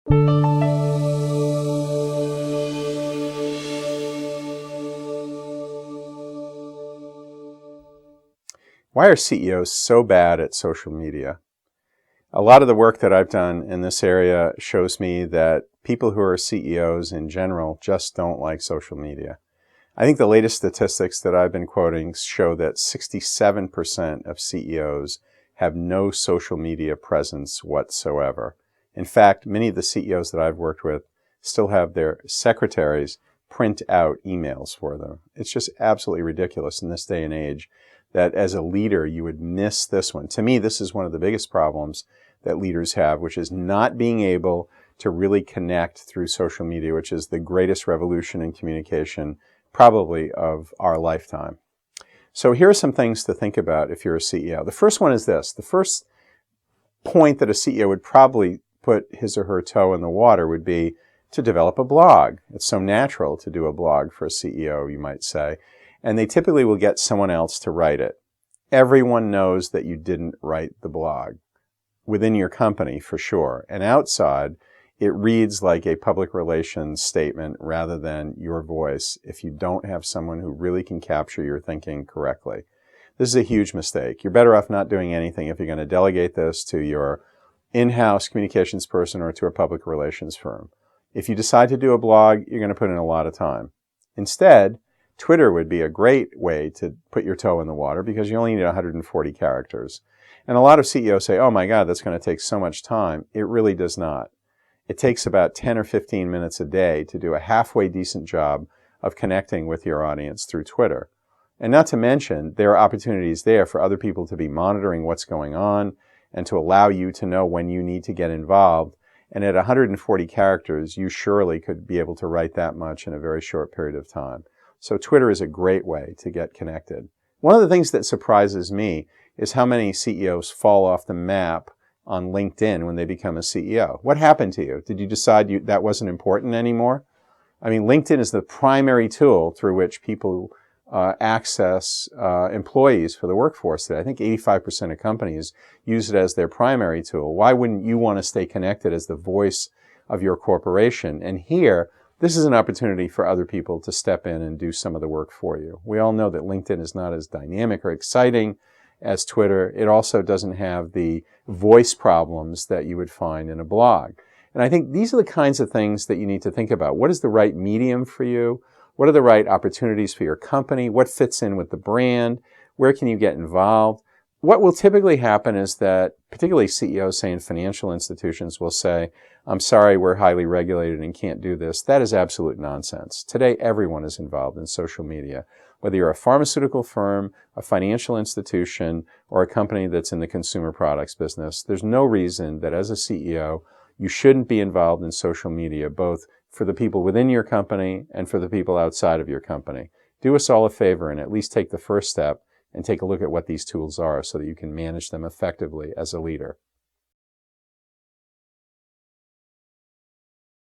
Why are CEOs so bad at social media? A lot of the work that I've done in this area shows me that people who are CEOs in general just don't like social media. I think the latest statistics that I've been quoting show that 67% of CEOs have no social media presence whatsoever. In fact, many of the CEOs that I've worked with still have their secretaries print out emails for them. It's just absolutely ridiculous in this day and age that as a leader you would miss this one. To me, this is one of the biggest problems that leaders have, which is not being able to really connect through social media, which is the greatest revolution in communication probably of our lifetime. So here are some things to think about if you're a CEO. The first one is this. The first point that a CEO would probably put his or her toe in the water would be to develop a blog. It's so natural to do a blog for a CEO, you might say. And they typically will get someone else to write it. Everyone knows that you didn't write the blog. Within your company, for sure. And outside, it reads like a public relations statement rather than your voice if you don't have someone who really can capture your thinking correctly. This is a huge mistake. You're better off not doing anything if you're going to delegate this to your in-house communications person or to a public relations firm. If you decide to do a blog, you're going to put in a lot of time. Instead, Twitter would be a great way to put your toe in the water because you only need 140 characters. And a lot of CEOs say, oh my God, that's going to take so much time. It really does not. It takes about 10 or 15 minutes a day to do a halfway decent job of connecting with your audience through Twitter. And not to mention, there are opportunities there for other people to be monitoring what's going on and to allow you to know when you need to get involved. And at 140 characters, you surely could be able to write that much in a very short period of time. So Twitter is a great way to get connected. One of the things that surprises me is how many CEOs fall off the map on LinkedIn when they become a CEO. What happened to you? Did you decide that wasn't important anymore? I mean, LinkedIn is the primary tool through which people access employees for the workforce today. I think 85% of companies use it as their primary tool. Why wouldn't you want to stay connected as the voice of your corporation? And here, this is an opportunity for other people to step in and do some of the work for you. We all know that LinkedIn is not as dynamic or exciting as Twitter. It also doesn't have the voice problems that you would find in a blog. And I think these are the kinds of things that you need to think about. What is the right medium for you? What are the right opportunities for your company? What fits in with the brand? Where can you get involved? What will typically happen is that, particularly CEOs, say in financial institutions, will say, I'm sorry, we're highly regulated and can't do this. That is absolute nonsense. Today, everyone is involved in social media. Whether you're a pharmaceutical firm, a financial institution, or a company that's in the consumer products business, there's no reason that as a CEO, you shouldn't be involved in social media, both for the people within your company and for the people outside of your company. Do us all a favor and at least take the first step and take a look at what these tools are so that you can manage them effectively as a leader.